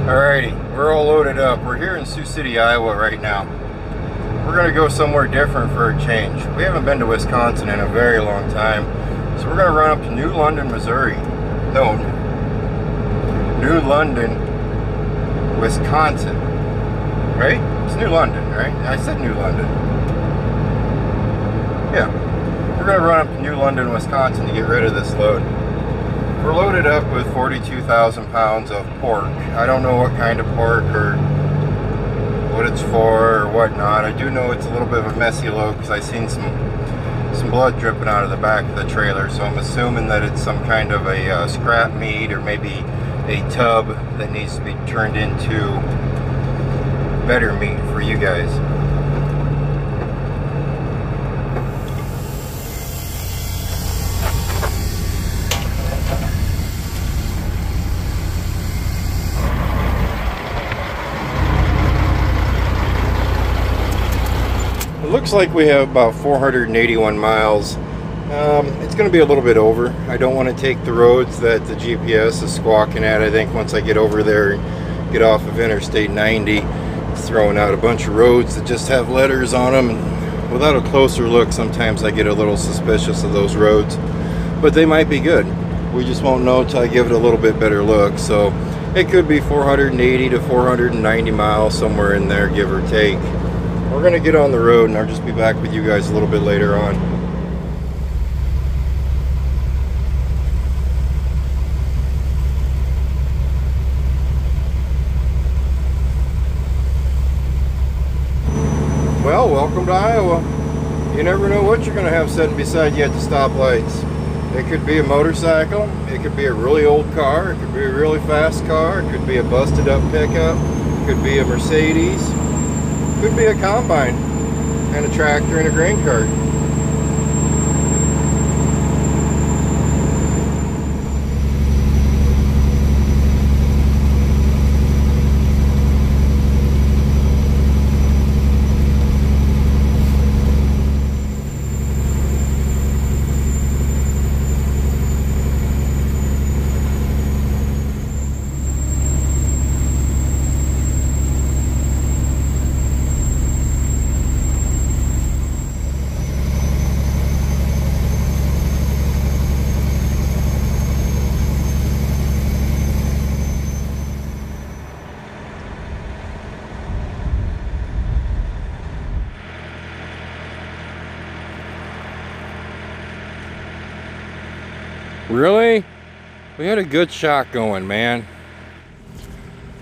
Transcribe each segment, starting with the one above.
Alrighty, we're all loaded up. We're here in Sioux City, Iowa right now. We're going to go somewhere different for a change. We haven't been to Wisconsin in a very long time. So we're going to run up to New London, Missouri. No, New London, Wisconsin. Right? It's New London, right? I said New London. Yeah. We're going to run up to New London, Wisconsin to get rid of this load. We're loaded up with 42,000 pounds of pork. I don't know what kind of pork or what it's for or whatnot. I do know it's a little bit of a messy load because I've seen some blood dripping out of the back of the trailer, so I'm assuming that it's some kind of a scrap meat or maybe a tub that needs to be turned into better meat for you guys. It looks like we have about 481 miles. It's going to be a little bit over. I don't want to take the roads that the GPS is squawking at. I think once I get over there and get off of Interstate 90, it's throwing out a bunch of roads that just have letters on them. And without a closer look, sometimes I get a little suspicious of those roads. But they might be good. We just won't know until I give it a little bit better look. So it could be 480 to 490 miles, somewhere in there, give or take. We're going to get on the road and I'll just be back with you guys a little bit later on. Well, welcome to Iowa. You never know what you're going to have sitting beside you at the stoplights. It could be a motorcycle, it could be a really old car, it could be a really fast car, it could be a busted up pickup, it could be a Mercedes. Could be a combine and a tractor and a grain cart. Really? We had a good shot going, man.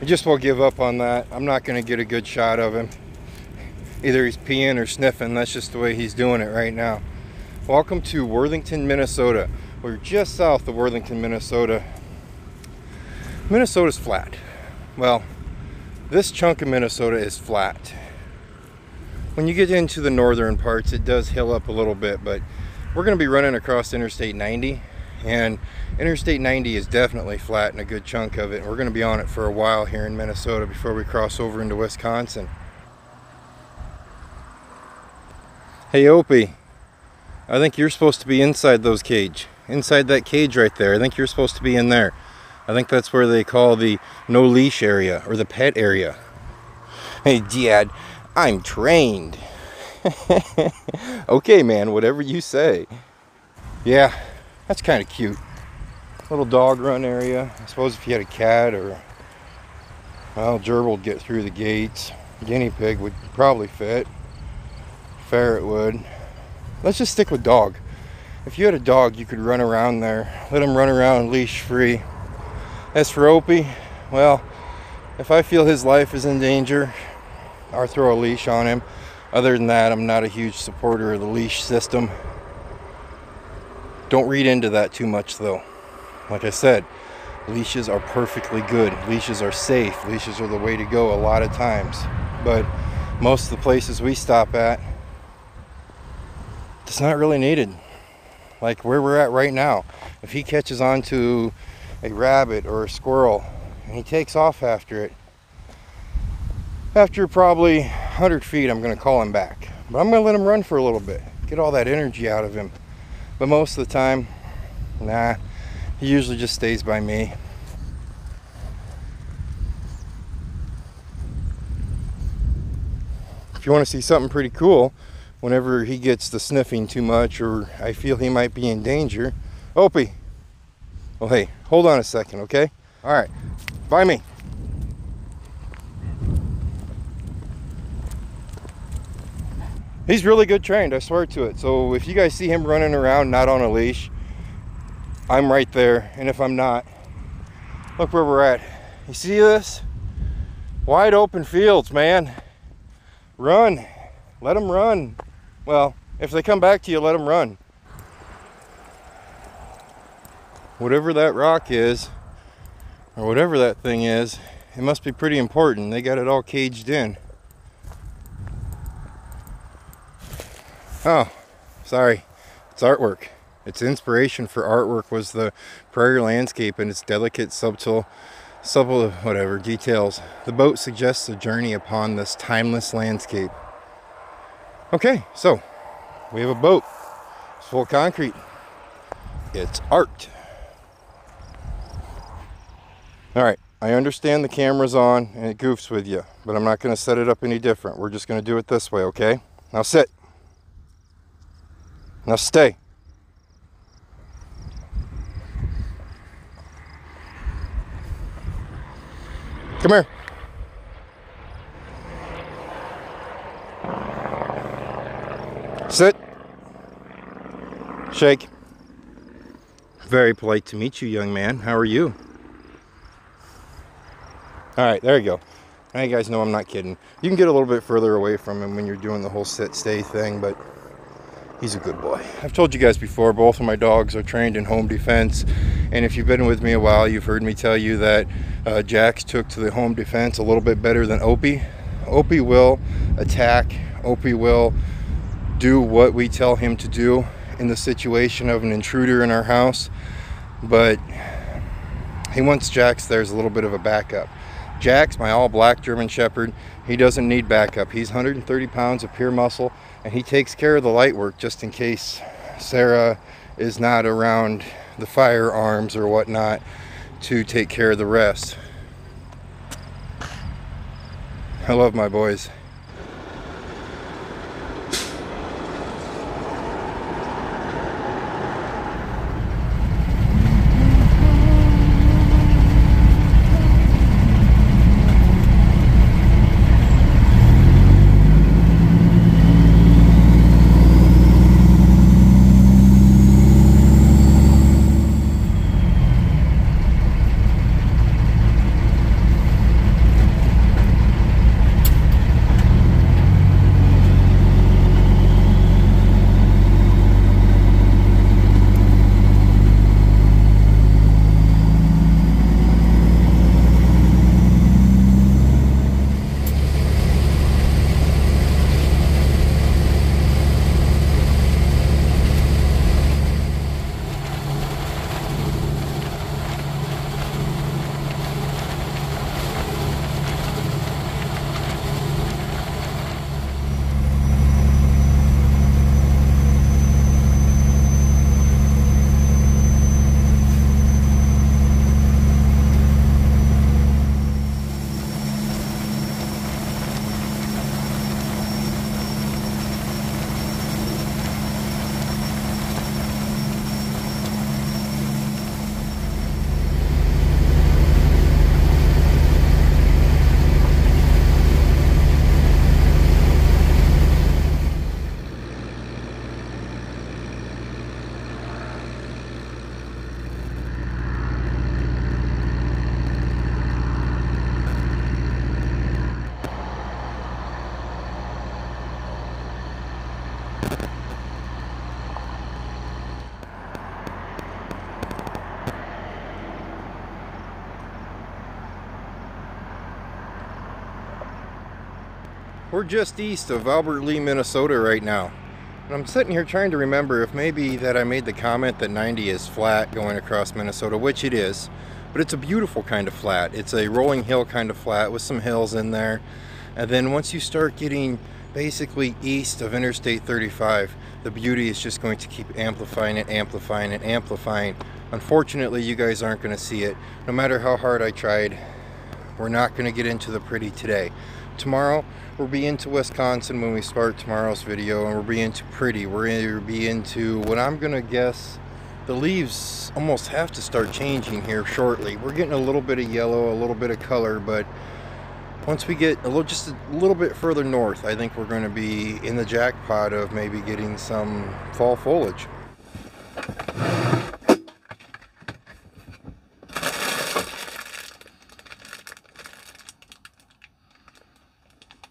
I just will give up on that. I'm not going to get a good shot of him. Either he's peeing or sniffing. That's just the way he's doing it right now. Welcome to Worthington, Minnesota. We're just south of Worthington, Minnesota. Minnesota's flat. Well, this chunk of Minnesota is flat. When you get into the northern parts, it does hill up a little bit, but we're going to be running across Interstate 90. And Interstate 90 is definitely flat in a good chunk of it. We're going to be on it for a while here in Minnesota before we cross over into Wisconsin. Hey Opie, I think you're supposed to be inside those cage. Inside that cage right there. I think you're supposed to be in there. I think that's where they call the no leash area or the pet area. Hey Dad, I'm trained. Okay man, whatever you say. Yeah. That's kind of cute. Little dog run area. I suppose if you had a cat or, well, gerbil would get through the gates. Guinea pig would probably fit. Ferret would. Let's just stick with dog. If you had a dog, you could run around there. Let him run around leash free. As for Opie, well, if I feel his life is in danger, I'll throw a leash on him. Other than that, I'm not a huge supporter of the leash system. Don't read into that too much though. Like I said, leashes are perfectly good. Leashes are safe. Leashes are the way to go a lot of times. But most of the places we stop at, it's not really needed. Like where we're at right now. If he catches onto a rabbit or a squirrel and he takes off after it, after probably 100 feet, I'm going to call him back. But I'm going to let him run for a little bit. Get all that energy out of him. But most of the time, nah, he usually just stays by me. if you want to see something pretty cool, whenever he gets the sniffing too much or I feel he might be in danger. Opie. Well, hey, hold on a second, okay? All right, by me. He's really good trained, I swear to it. So if you guys see him running around not on a leash, I'm right there. And if I'm not, look where we're at. You see this? Wide open fields, man. Run. Let them run. Well, if they come back to you, let them run. Whatever that rock is, or whatever that thing is, it must be pretty important. They got it all caged in. Oh, sorry. It's artwork. Its inspiration for artwork was the prairie landscape and its delicate, subtle whatever details. The boat suggests a journey upon this timeless landscape. Okay, so we have a boat. It's full of concrete. It's art. All right, I understand the camera's on and it goofs with you, but I'm not going to set it up any different. We're just going to do it this way, okay? Now sit. Now stay. Come here. Sit. Shake. Very polite to meet you, young man. How are you? All right, there you go. Now you guys know I'm not kidding. You can get a little bit further away from him when you're doing the whole sit-stay thing, but he's a good boy. I've told you guys before, both of my dogs are trained in home defense. And if you've been with me a while, you've heard me tell you that Jax took to the home defense a little bit better than Opie. Opie will attack. Opie will do what we tell him to do in the situation of an intruder in our house. But he wants Jax there as a little bit of a backup. Jax, my all-black German Shepherd, he doesn't need backup. He's 130 pounds of pure muscle, and he takes care of the light work just in case Sarah is not around the firearms or whatnot to take care of the rest. I love my boys. We're just east of Albert Lee, Minnesota right now. And I'm sitting here trying to remember if maybe that I made the comment that 90 is flat going across Minnesota, which it is. But it's a beautiful kind of flat. It's a rolling hill kind of flat with some hills in there. And then once you start getting basically east of Interstate 35, the beauty is just going to keep amplifying it, amplifying it, amplifying. Unfortunately, you guys aren't going to see it. No matter how hard I tried, we're not going to get into the pretty today. tomorrow we'll be into Wisconsin when we start tomorrow's video, and we'll be into pretty. We're going to be into what I'm going to guess the leaves almost have to start changing here shortly. We're getting a little bit of yellow, a little bit of color, but once we get just a little bit further north, I think we're going to be in the jackpot of maybe getting some fall foliage.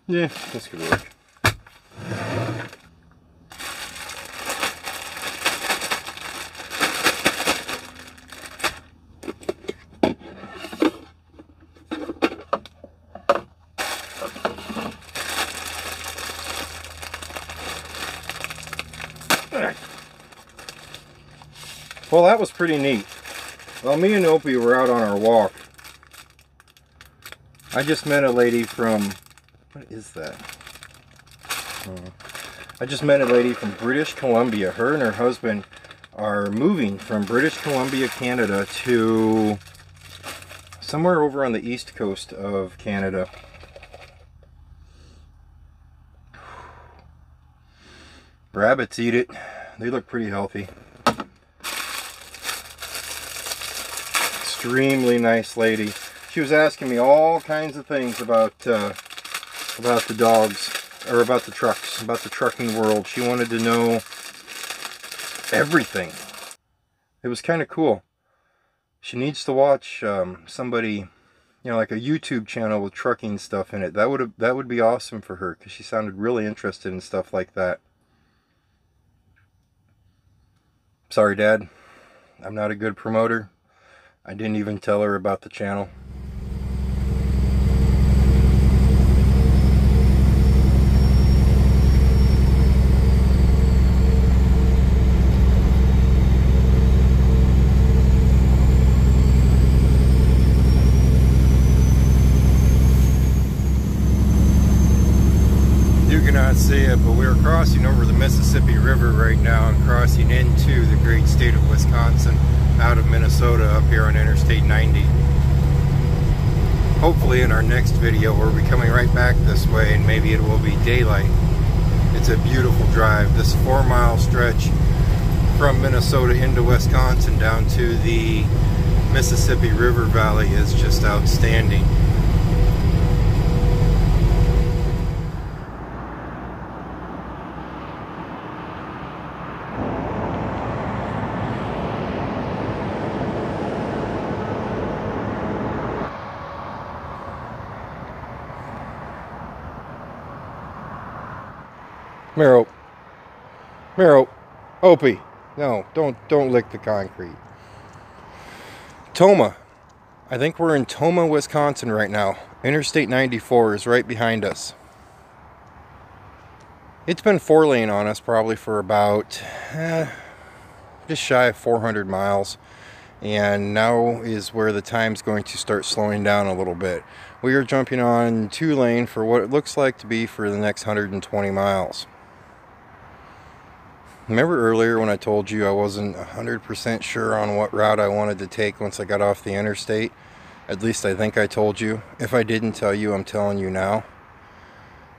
Yeah, this could work. Well, that was pretty neat. Well, me and Opie were out on our walk. I just met a lady from... What is that? I just met a lady from British Columbia. Her and her husband are moving from British Columbia, Canada to somewhere over on the east coast of Canada. Rabbits eat it. They look pretty healthy. Extremely nice lady. She was asking me all kinds of things about the dogs, or about the trucks, about the trucking world. She wanted to know everything. It was kind of cool. She needs to watch somebody, you know, like a YouTube channel with trucking stuff in it. That would be awesome for her, because she sounded really interested in stuff like that. Sorry, Dad. I'm not a good promoter. I didn't even tell her about the channel. Cannot see it, but we are crossing over the Mississippi River right now and crossing into the great state of Wisconsin out of Minnesota up here on Interstate 90. Hopefully in our next video we'll be coming right back this way, and maybe it will be daylight. It's a beautiful drive. This 4-mile stretch from Minnesota into Wisconsin down to the Mississippi River Valley is just outstanding. Miro, Opie, no, don't lick the concrete. Tomah, I think we're in Tomah, Wisconsin right now. Interstate 94 is right behind us. It's been 4-lane on us probably for about just shy of 400 miles. And now is where the time's going to start slowing down a little bit. We are jumping on 2-lane for what it looks like to be for the next 120 miles. Remember earlier when I told you I wasn't 100% sure on what route I wanted to take once I got off the interstate? At least I think I told you. If I didn't tell you, I'm telling you now.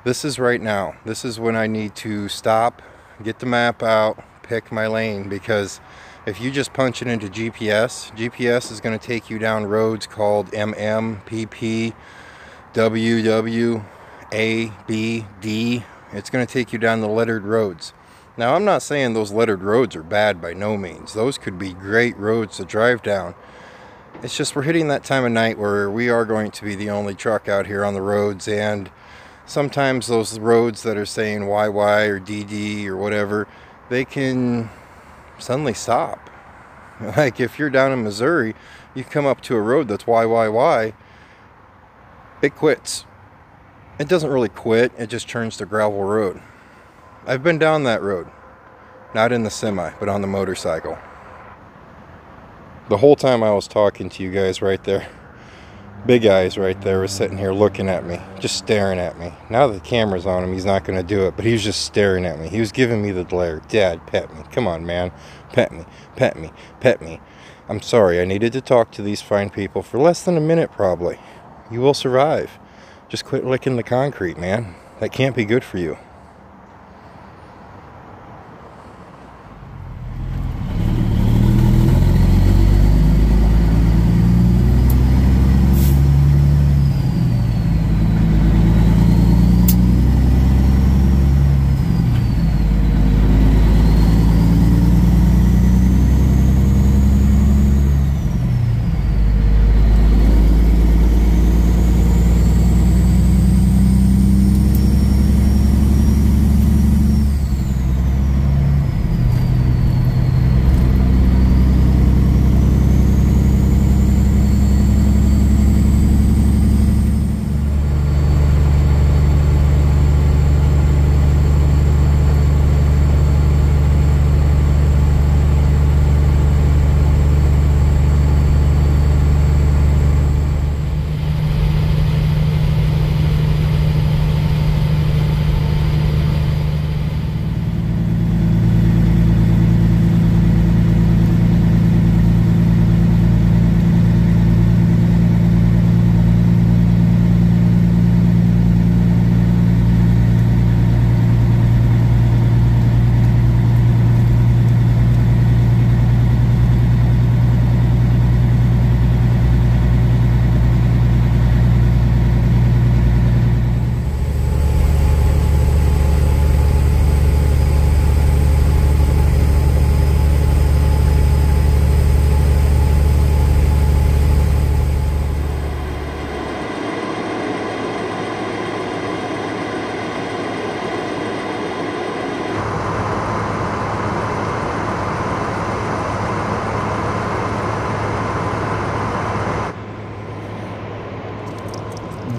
This is right now. This is when I need to stop, get the map out, pick my lane, because if you just punch it into GPS is going to take you down roads called MM, PP, WW, A, B, D. It's going to take you down the lettered roads. Now, I'm not saying those lettered roads are bad by no means. Those could be great roads to drive down. It's just we're hitting that time of night where we are going to be the only truck out here on the roads, and sometimes those roads that are saying YY or DD or whatever, they can suddenly stop. Like if you're down in Missouri, you come up to a road that's YYY, it quits. It doesn't really quit, it just turns to gravel road. I've been down that road. Not in the semi, but on the motorcycle. The whole time I was talking to you guys right there, Big Eyes right there was sitting here looking at me, just staring at me. Now that the camera's on him, he's not going to do it, but he was just staring at me. He was giving me the glare. Dad, pet me. Come on, man. Pet me. Pet me. Pet me. I'm sorry, I needed to talk to these fine people for less than a minute, probably. You will survive. Just quit licking the concrete, man. That can't be good for you.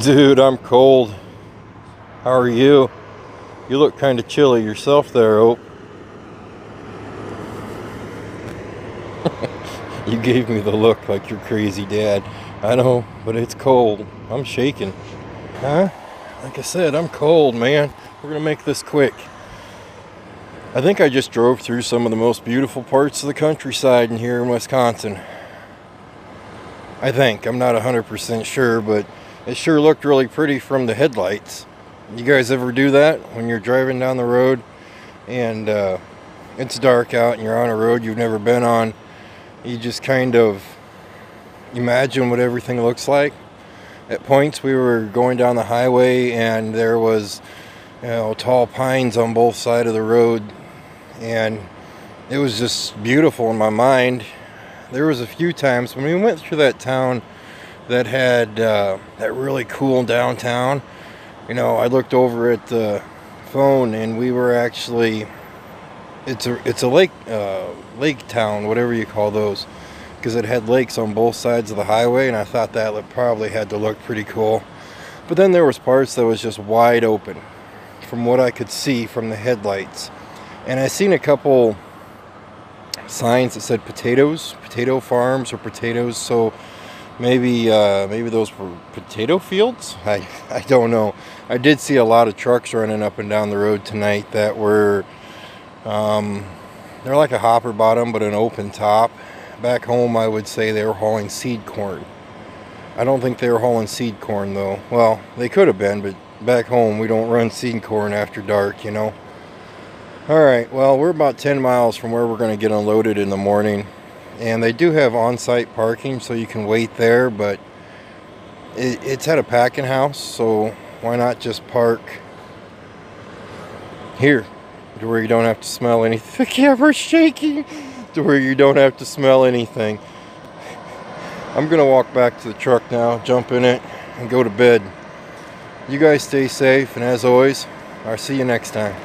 Dude, I'm cold. How are you? You look kind of chilly yourself there, Ope. You gave me the look like your crazy dad. I know, but it's cold. I'm shaking. Huh? Like I said, I'm cold, man. We're gonna make this quick. I think I just drove through some of the most beautiful parts of the countryside in here in Wisconsin. I think. I'm not 100% sure, but it sure looked really pretty from the headlights. You guys ever do that when you're driving down the road and it's dark out and you're on a road you've never been on? You just kind of imagine what everything looks like. At points we were going down the highway and there was, you know, tall pines on both sides of the road, and it was just beautiful in my mind. There was a few times when we went through that town that had that really cool downtown. You know, I looked over at the phone and we were actually, it's a lake town, whatever you call those, because it had lakes on both sides of the highway, and I thought that probably had to look pretty cool. But then there was parts that was just wide open from what I could see from the headlights, and I seen a couple signs that said potato farms or potatoes, so maybe those were potato fields. I don't know. I did see a lot of trucks running up and down the road tonight that were they're like a hopper bottom but an open top. Back home I would say they were hauling seed corn. I don't think they were hauling seed corn though. Well, they could have been, but back home we don't run seed corn after dark, you know. Alright, well, we're about 10 miles from where we're going to get unloaded in the morning. And they do have on-site parking, so you can wait there, but it's at a packing house, so why not just park here to where you don't have to smell anything. The camera's shaking. To where you don't have to smell anything. I'm going to walk back to the truck now, jump in it, and go to bed. You guys stay safe, and as always, I'll see you next time.